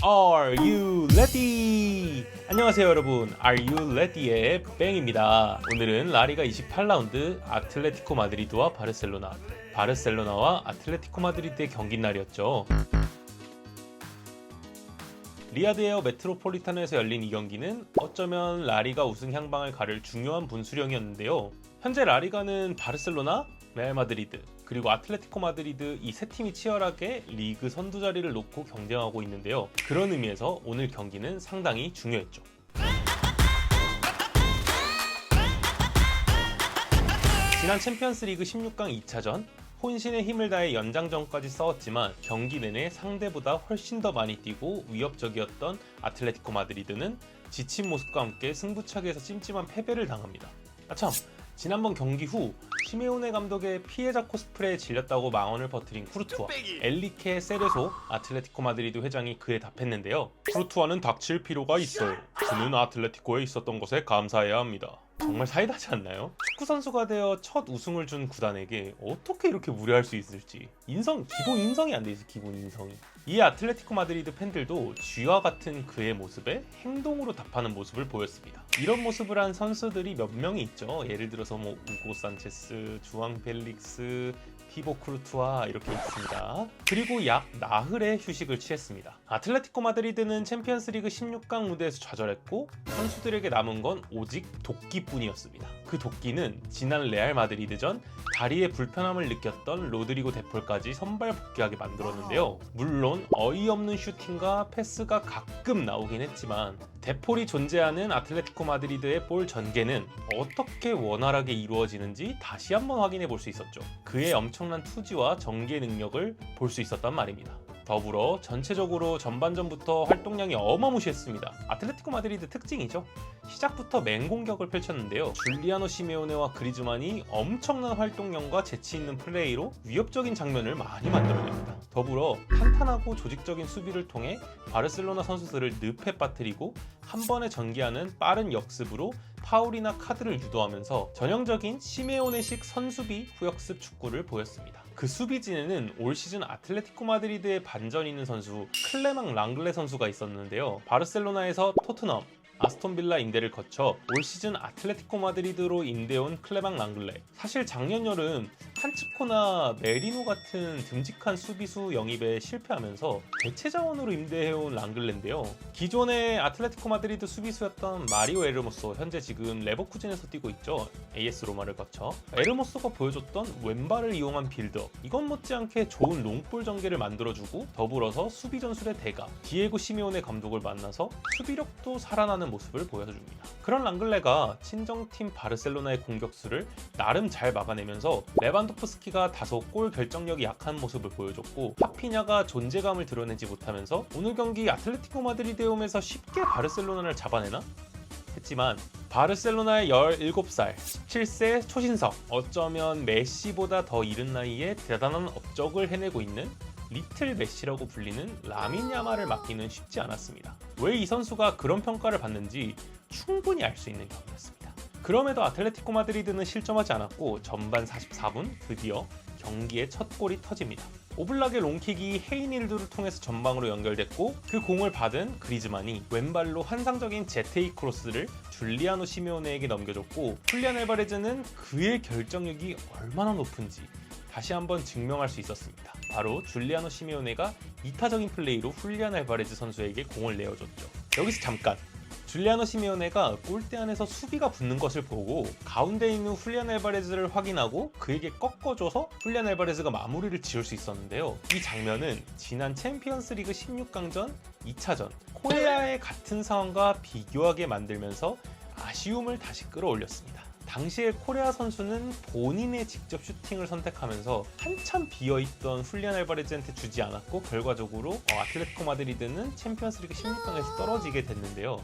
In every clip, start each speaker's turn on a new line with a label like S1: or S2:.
S1: Are you ready? 안녕하세요 여러분, Are you ready의 뺑입니다. 오늘은 라리가 28라운드 아틀레티코 마드리드와 바르셀로나와 아틀레티코 마드리드의 경기 날이었죠. 리야드 에어 메트로폴리타노에서 열린 이 경기는 어쩌면 라리가 우승 향방을 가를 중요한 분수령이었는데요. 현재 라리가는 바르셀로나, 레알 마드리드, 그리고 아틀레티코 마드리드 이 세 팀이 치열하게 리그 선두 자리를 놓고 경쟁하고 있는데요. 그런 의미에서 오늘 경기는 상당히 중요했죠. 지난 챔피언스리그 16강 2차전 혼신의 힘을 다해 연장전까지 싸웠지만 경기 내내 상대보다 훨씬 더 많이 뛰고 위협적이었던 아틀레티코 마드리드는 지친 모습과 함께 승부차기에서 찜찜한 패배를 당합니다. 아참, 지난번 경기 후 시메오네 감독의 피해자 코스프레에 질렸다고 망언을 퍼뜨린 쿠르투아, 엘리케 세레소 아틀레티코 마드리드 회장이 그에 답했는데요. 쿠르투아는 닥칠 필요가 있어요. 그는 아틀레티코에 있었던 것에 감사해야 합니다. 정말 사이다지 않나요? 축구 선수가 되어 첫 우승을 준 구단에게 어떻게 이렇게 무례할 수 있을지. 기본 인성이 안 돼 있어, 기본 인성이. 이에 아틀레티코 마드리드 팬들도 쥐와 같은 그의 모습에 행동으로 답하는 모습을 보였습니다. 이런 모습을 한 선수들이 몇 명이 있죠. 예를 들어서 우고 산체스, 주앙 펠릭스, 티보 크루투아 이렇게 있습니다. 그리고 약 나흘의 휴식을 취했습니다. 아틀레티코 마드리드는 챔피언스리그 16강 무대에서 좌절했고 선수들에게 남은 건 오직 도끼뿐이었습니다. 그 도끼는 지난 레알 마드리드전 다리에 불편함을 느꼈던 로드리고 데폴까지 선발 복귀하게 만들었는데요. 물론 어이없는 슈팅과 패스가 가끔 나오긴 했지만 데폴이 존재하는 아틀레티코 마드리드의 볼 전개는 어떻게 원활하게 이루어지는지 다시 한번 확인해 볼 수 있었죠. 그의 엄청난 투지와 전개 능력을 볼 수 있었단 말입니다. 더불어 전체적으로 전반전부터 활동량이 어마무시했습니다. 아틀레티코 마드리드 특징이죠. 시작부터 맹공격을 펼쳤는데요. 줄리아노 시메오네와 그리즈만이 엄청난 활동량과 재치 있는 플레이로 위협적인 장면을 많이 만들어냅니다. 더불어 탄탄하고 조직적인 수비를 통해 바르셀로나 선수들을 늪에 빠뜨리고 한 번에 전개하는 빠른 역습으로 파울이나 카드를 유도하면서 전형적인 시메오네식 선수비 후역습 축구를 보였습니다. 그 수비진에는 올 시즌 아틀레티코 마드리드에 반전 있는 선수 클레망 랑글레 선수가 있었는데요. 바르셀로나에서 토트넘, 아스톤빌라 임대를 거쳐 올 시즌 아틀레티코 마드리드로 임대온 클레망 랑글레. 사실 작년 여름 칸츠코나 메리노 같은 듬직한 수비수 영입에 실패하면서 대체 자원으로 임대해온 랑글레인데요. 기존의 아틀레티코 마드리드 수비수였던 마리오 에르모소, 현재 지금 레버쿠젠에서 뛰고 있죠. AS 로마를 거쳐. 에르모소가 보여줬던 왼발을 이용한 빌드업, 이건 못지않게 좋은 롱볼 전개를 만들어주고 더불어서 수비 전술의 대가 디에고 시메오네 감독을 만나서 수비력도 살아나는 모습을 보여줍니다. 그런 랑글레가 친정팀 바르셀로나의 공격수를 나름 잘 막아내면서 레반도프스키가 다소 골 결정력이 약한 모습을 보여줬고 하피냐가 존재감을 드러내지 못하면서 오늘 경기 아틀레티코 마드리드에 오면서 쉽게 바르셀로나를 잡아내나? 했지만 바르셀로나의 17살, 17세 초신성, 어쩌면 메시보다 더 이른 나이에 대단한 업적을 해내고 있는 리틀 메시라고 불리는 라민 야말을 맡기는 쉽지 않았습니다. 왜 이 선수가 그런 평가를 받는지 충분히 알 수 있는 경기였습니다. 그럼에도 아틀레티코 마드리드는 실점하지 않았고 전반 44분 드디어 경기의 첫 골이 터집니다. 오블락의 롱킥이 헤이닐드를 통해서 전방으로 연결됐고 그 공을 받은 그리즈만이 왼발로 환상적인 제테이 크로스를 줄리아노 시메오네에게 넘겨줬고 훌리안 알바레즈는 그의 결정력이 얼마나 높은지 다시 한번 증명할 수 있었습니다. 바로 줄리아노 시메오네가 이타적인 플레이로 훌리안 알바레즈 선수에게 공을 내어줬죠. 여기서 잠깐! 줄리아노 시메오네가 골대 안에서 수비가 붙는 것을 보고 가운데 있는 훌리안 알바레즈를 확인하고 그에게 꺾어줘서 훌리안 알바레즈가 마무리를 지을 수 있었는데요. 이 장면은 지난 챔피언스리그 16강전 2차전 코레아의 같은 상황과 비교하게 만들면서 아쉬움을 다시 끌어올렸습니다. 당시에 코레아 선수는 본인의 직접 슈팅을 선택하면서 한참 비어있던 훌리안 알바레즈한테 주지 않았고 결과적으로 아틀레티코 마드리드는 챔피언스리그 16강에서 떨어지게 됐는데요.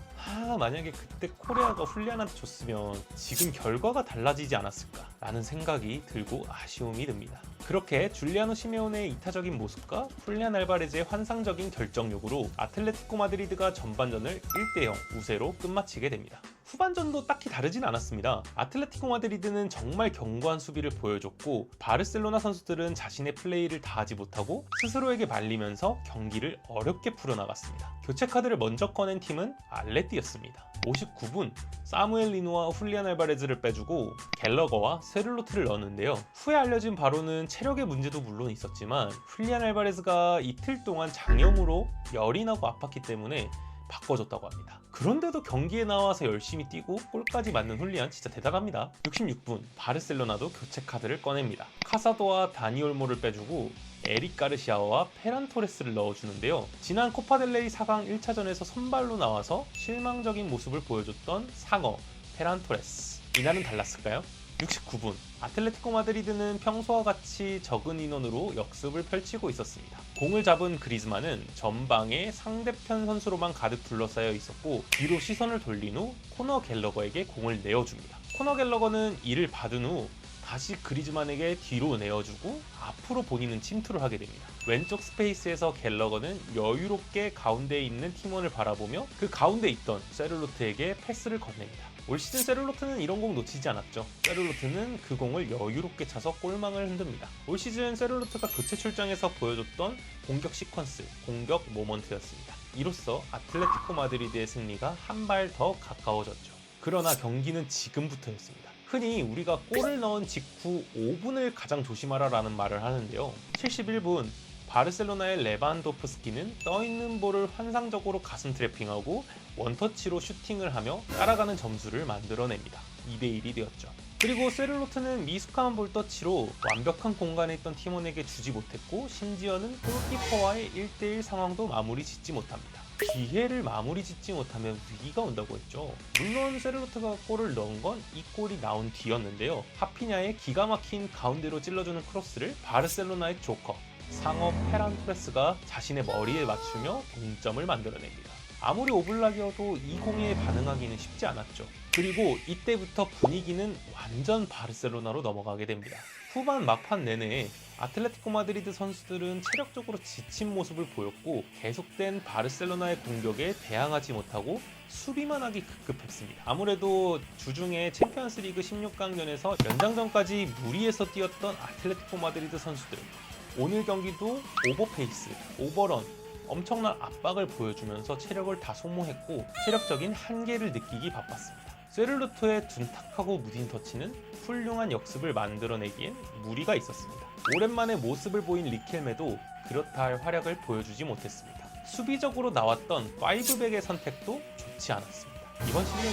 S1: 만약에 그때 코레아가 훌리안한테 줬으면 지금 결과가 달라지지 않았을까 라는 생각이 들고 아쉬움이 듭니다. 그렇게 줄리아노 시메오네의 이타적인 모습과 훌리안 알바레즈의 환상적인 결정력으로 아틀레티코 마드리드가 전반전을 1대0 우세로 끝마치게 됩니다. 후반전도 딱히 다르진 않았습니다. 아틀레티코 마드리드는 정말 견고한 수비를 보여줬고 바르셀로나 선수들은 자신의 플레이를 다하지 못하고 스스로에게 말리면서 경기를 어렵게 풀어나갔습니다. 교체 카드를 먼저 꺼낸 팀은 알레티였습니다. 59분 사무엘 리노와 훌리안 알바레즈를 빼주고 갤러거와 세룰로트를 넣었는데요. 후에 알려진 바로는 체력의 문제도 물론 있었지만 훌리안 알바레즈가 이틀 동안 장염으로 열이 나고 아팠기 때문에 바꿔줬다고 합니다. 그런데도 경기에 나와서 열심히 뛰고 골까지 맞는 훌리안 진짜 대단합니다. 66분 바르셀로나도 교체 카드를 꺼냅니다. 카사도와 다니올모를 빼주고 에릭 가르시아와 페란 토레스를 넣어주는데요. 지난 코파델레이 4강 1차전에서 선발로 나와서 실망적인 모습을 보여줬던 상어 페란 토레스. 이날은 달랐을까요? 69분 아틀레티코 마드리드는 평소와 같이 적은 인원으로 역습을 펼치고 있었습니다. 공을 잡은 그리즈만은 전방에 상대편 선수로만 가득 둘러싸여 있었고 뒤로 시선을 돌린 후 코너 갤러거에게 공을 내어줍니다. 코너 갤러거는 이를 받은 후 다시 그리즈만에게 뒤로 내어주고 앞으로 본인은 침투를 하게 됩니다. 왼쪽 스페이스에서 갤러거는 여유롭게 가운데에 있는 팀원을 바라보며 그 가운데 있던 세룰로트에게 패스를 건넵니다. 올 시즌 세룰로트는 이런 공 놓치지 않았죠. 세룰로트는 그 공을 여유롭게 차서 골망을 흔듭니다. 올 시즌 세룰로트가 교체 출장에서 보여줬던 공격 시퀀스, 공격 모먼트였습니다. 이로써 아틀레티코 마드리드의 승리가 한 발 더 가까워졌죠. 그러나 경기는 지금부터였습니다. 흔히 우리가 골을 넣은 직후 5분을 가장 조심하라 라는 말을 하는데요. 71분 바르셀로나의 레반도프스키는 떠있는 볼을 환상적으로 가슴 트래핑하고 원터치로 슈팅을 하며 따라가는 점수를 만들어냅니다. 2대1이 되었죠. 그리고 세룰로트는 미숙한 볼터치로 완벽한 공간에 있던 팀원에게 주지 못했고 심지어는 골키퍼와의 1대1 상황도 마무리 짓지 못합니다. 기회를 마무리 짓지 못하면 위기가 온다고 했죠. 물론 세룰로트가 골을 넣은 건 이 골이 나온 뒤였는데요. 하피냐의 기가 막힌 가운데로 찔러주는 크로스를 바르셀로나의 조커 상어 페란 토레스가 자신의 머리에 맞추며 동점을 만들어냅니다. 아무리 오블락이어도 이 공에 반응하기는 쉽지 않았죠. 그리고 이때부터 분위기는 완전 바르셀로나로 넘어가게 됩니다. 후반 막판 내내 아틀레티코 마드리드 선수들은 체력적으로 지친 모습을 보였고 계속된 바르셀로나의 공격에 대항하지 못하고 수비만 하기 급급했습니다. 아무래도 주중에 챔피언스리그 16강전에서 연장전까지 무리해서 뛰었던 아틀레티코 마드리드 선수들 오늘 경기도 오버페이스, 오버런 엄청난 압박을 보여주면서 체력을 다 소모했고 체력적인 한계를 느끼기 바빴습니다. 세룰로토의 둔탁하고 무딘 터치는 훌륭한 역습을 만들어내기엔 무리가 있었습니다. 오랜만에 모습을 보인 리켈메도 그렇다 할 활약을 보여주지 못했습니다. 수비적으로 나왔던 5백의 선택도 좋지 않았습니다. 이번 시즌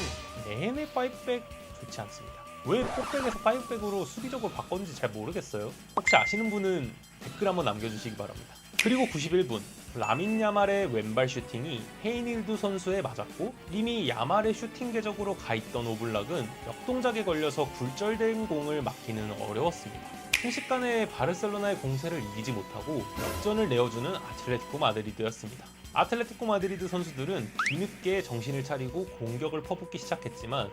S1: 내내 5백 좋지 않습니다. 왜 4백에서 5백으로 수비적으로 바꿨는지 잘 모르겠어요. 혹시 아시는 분은 댓글 한번 남겨주시기 바랍니다. 그리고 91분 라민 야말의 왼발 슈팅이 헤이닐두 선수에 맞았고 이미 야말의 슈팅 궤적으로 가있던 오블락은 역동작에 걸려서 굴절된 공을 막기는 어려웠습니다. 순식간에 바르셀로나의 공세를 이기지 못하고 역전을 내어주는 아틀레티코 마드리드였습니다. 아틀레티코 마드리드 선수들은 뒤늦게 정신을 차리고 공격을 퍼붓기 시작했지만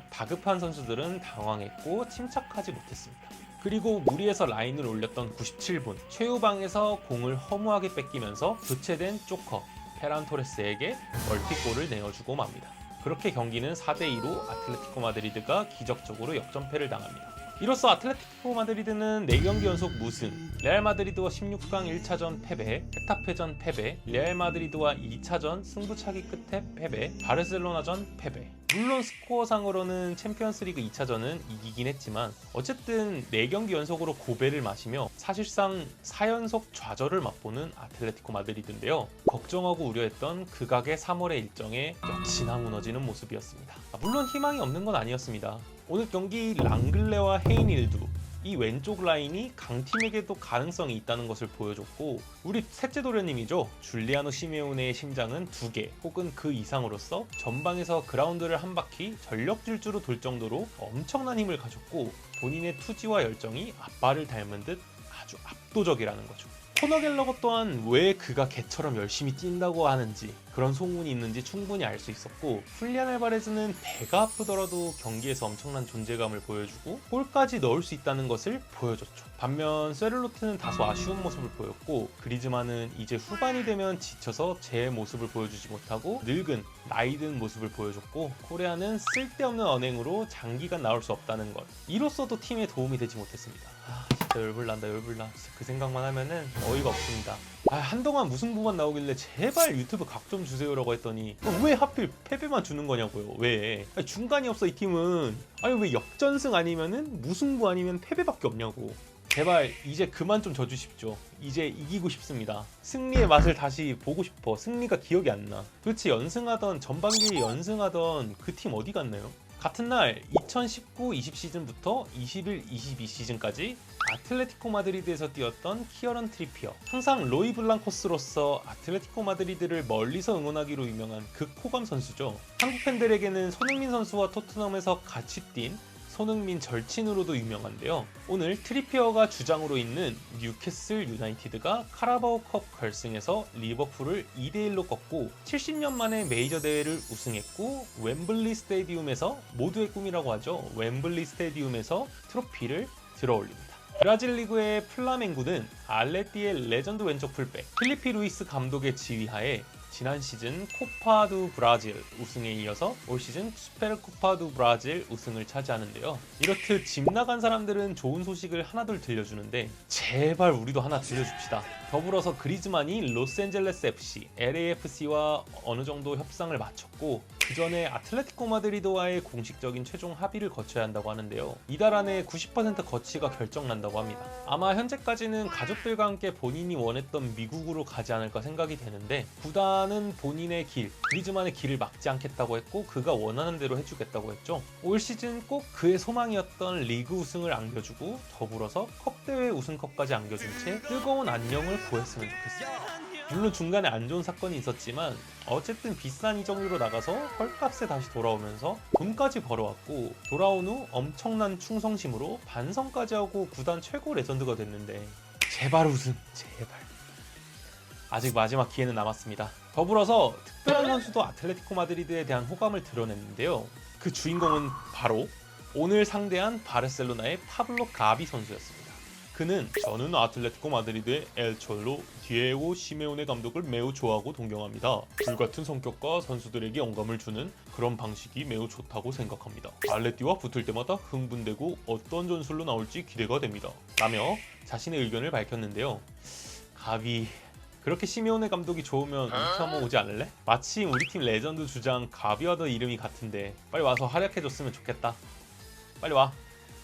S1: 다급한 선수들은 당황했고 침착하지 못했습니다. 그리고 무리해서 라인을 올렸던 97분 최후방에서 공을 허무하게 뺏기면서 교체된 조커 페란 토레스에게 멀티골을 내어주고 맙니다. 그렇게 경기는 4대2로 아틀레티코 마드리드가 기적적으로 역전패를 당합니다. 이로써 아틀레티코 마드리드는 4경기 연속 무승, 레알 마드리드와 16강 1차전 패배, 헤타페전 패배, 레알 마드리드와 2차전 승부차기 끝에 패배, 바르셀로나전 패배. 물론 스코어상으로는 챔피언스리그 2차전은 이기긴 했지만 어쨌든 4경기 연속으로 고배를 마시며 사실상 4연속 좌절을 맛보는 아틀레티코 마드리드인데요. 걱정하고 우려했던 극악의 3월의 일정에 역시나 무너지는 모습이었습니다. 물론 희망이 없는 건 아니었습니다. 오늘 경기 랑글레와 헤이닐두 이 왼쪽 라인이 강팀에게도 가능성이 있다는 것을 보여줬고 우리 셋째 도련님이죠. 줄리아노 시메오네의 심장은 2개 혹은 그 이상으로서 전방에서 그라운드를 한 바퀴 전력 질주로 돌 정도로 엄청난 힘을 가졌고 본인의 투지와 열정이 아빠를 닮은 듯 아주 압도적이라는 거죠. 코너 갤러거 또한 왜 그가 개처럼 열심히 뛴다고 하는지, 그런 소문이 있는지 충분히 알 수 있었고, 훌리안 알바레즈는 배가 아프더라도 경기에서 엄청난 존재감을 보여주고 골까지 넣을 수 있다는 것을 보여줬죠. 반면 세를로트는 다소 아쉬운 모습을 보였고, 그리즈만은 이제 후반이 되면 지쳐서 제 모습을 보여주지 못하고 늙은 나이 든 모습을 보여줬고, 코레아는 쓸데없는 언행으로 장기간 나올 수 없다는 것, 이로써도 팀에 도움이 되지 못했습니다. 진짜 열불난다. 진짜 그 생각만 하면은 어이가 없습니다. 한동안 무승부만 나오길래 제발 유튜브 각 좀 주세요라고 했더니 왜 하필 패배만 주는 거냐고요. 왜? 중간이 없어 이 팀은. 왜 역전승 아니면은 무승부 아니면 패배밖에 없냐고. 제발 이제 그만 좀 져주십시오. 이제 이기고 싶습니다. 승리의 맛을 다시 보고 싶어. 승리가 기억이 안 나. 도대체 연승하던, 전반기에 연승하던 그 팀 어디 갔나요? 같은 날 2019-20 시즌부터 21-22 시즌까지 아틀레티코 마드리드에서 뛰었던 키어런 트리피어, 항상 로이 블랑코스로서 아틀레티코 마드리드를 멀리서 응원하기로 유명한 극호감 선수죠. 한국 팬들에게는 손흥민 선수와 토트넘에서 같이 뛴 손흥민 절친으로도 유명한데요. 오늘 트리피어가 주장으로 있는 뉴캐슬 유나이티드가 카라바오컵 결승에서 리버풀을 2대1로 꺾고 70년 만에 메이저 대회를 우승했고, 웸블리 스테디움에서, 모두의 꿈이라고 하죠, 웸블리 스테디움에서 트로피를 들어올립니다. 브라질 리그의 플라멩구는 알레티의 레전드 왼쪽 풀백 필리피 루이스 감독의 지휘하에 지난 시즌 코파 두 브라질 우승에 이어서 올 시즌 슈페르코파 두 브라질 우승을 차지하는데요. 이렇듯 집 나간 사람들은 좋은 소식을 하나둘 들려주는데 제발 우리도 하나 들려줍시다. 더불어서 그리즈만이 로스앤젤레스 FC, LAFC와 어느 정도 협상을 마쳤고, 그 전에 아틀레티코 마드리드와의 공식적인 최종 합의를 거쳐야 한다고 하는데요. 이달 안에 90% 거치가 결정난다고 합니다. 아마 현재까지는 가족들과 함께 본인이 원했던 미국으로 가지 않을까 생각이 되는데, 구단은 본인의 길, 그리즈만의 길을 막지 않겠다고 했고, 그가 원하는 대로 해주겠다고 했죠. 올 시즌 꼭 그의 소망이었던 리그 우승을 안겨주고, 더불어서 컵대회 우승컵까지 안겨준 채 뜨거운 안녕을 구했으면 좋겠습니다. 물론 중간에 안 좋은 사건이 있었지만 어쨌든 비싼 이적료로 나가서 헐값에 다시 돌아오면서 돈까지 벌어왔고, 돌아온 후 엄청난 충성심으로 반성까지 하고 구단 최고 레전드가 됐는데, 제발 우승, 제발. 아직 마지막 기회는 남았습니다. 더불어서 특별한 선수도 아틀레티코 마드리드에 대한 호감을 드러냈는데요. 그 주인공은 바로 오늘 상대한 바르셀로나의 파블로 가비 선수였습니다. 그는 저는 아틀레티코 마드리드의 엘촐로 디에고 시메오네 감독을 매우 좋아하고 동경합니다. 불같은 성격과 선수들에게 영감을 주는 그런 방식이 매우 좋다고 생각합니다. 알레티와 붙을 때마다 흥분되고 어떤 전술로 나올지 기대가 됩니다. 라며 자신의 의견을 밝혔는데요. 가비... 그렇게 시메오네 감독이 좋으면 우리 팀 한번 오지 않을래? 마침 우리 팀 레전드 주장 가비와도 이름이 같은데 빨리 와서 활약해줬으면 좋겠다. 빨리 와.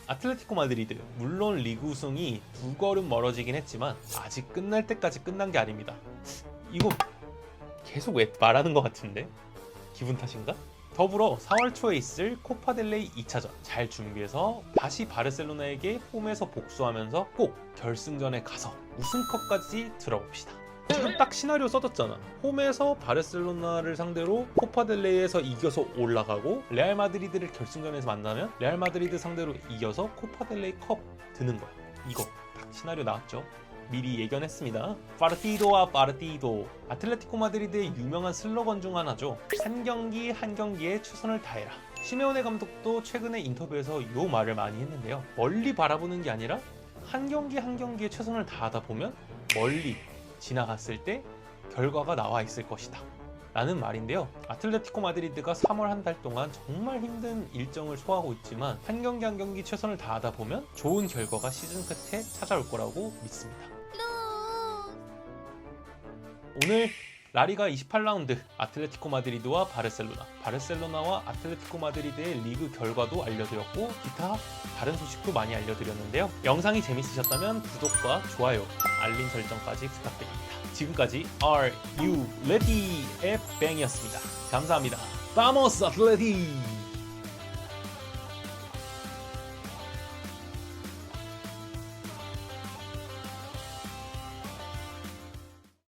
S1: 아틀레티코 마드리드, 물론 리그 우승이 두 걸음 멀어지긴 했지만 아직 끝날 때까지 끝난 게 아닙니다. 이거 계속 왜 말하는 것 같은데? 기분 탓인가? 더불어 4월 초에 있을 코파델레이 2차전 잘 준비해서 다시 바르셀로나에게 홈에서 복수하면서 꼭 결승전에 가서 우승컵까지 들어봅시다. 지금 딱 시나리오 써졌잖아. 홈에서 바르셀로나를 상대로 코파델레이에서 이겨서 올라가고, 레알 마드리드를 결승전에서 만나면 레알 마드리드 상대로 이겨서 코파델레이 컵 드는 거야. 이거 딱 시나리오 나왔죠. 미리 예견했습니다. 파르티도와 파르티도, 아틀레티코 마드리드의 유명한 슬로건 중 하나죠. 한 경기 한 경기에 최선을 다해라. 시메오네 감독도 최근에 인터뷰에서 이 말을 많이 했는데요. 멀리 바라보는 게 아니라 한 경기 한 경기에 최선을 다하다 보면 멀리 지나갔을 때 결과가 나와 있을 것이다 라는 말인데요. 아틀레티코 마드리드가 3월 한 달 동안 정말 힘든 일정을 소화하고 있지만 한 경기 한 경기 최선을 다하다 보면 좋은 결과가 시즌 끝에 찾아올 거라고 믿습니다. 오늘 라리가 28라운드 아틀레티코 마드리드와 바르셀로나, 바르셀로나와 아틀레티코 마드리드의 리그 결과도 알려드렸고, 기타 다른 소식도 많이 알려드렸는데요. 영상이 재밌으셨다면 구독과 좋아요, 알림 설정까지 부탁드립니다. 지금까지 Are You Ready? 의 뱅이었습니다. 감사합니다. Vamos Atleti!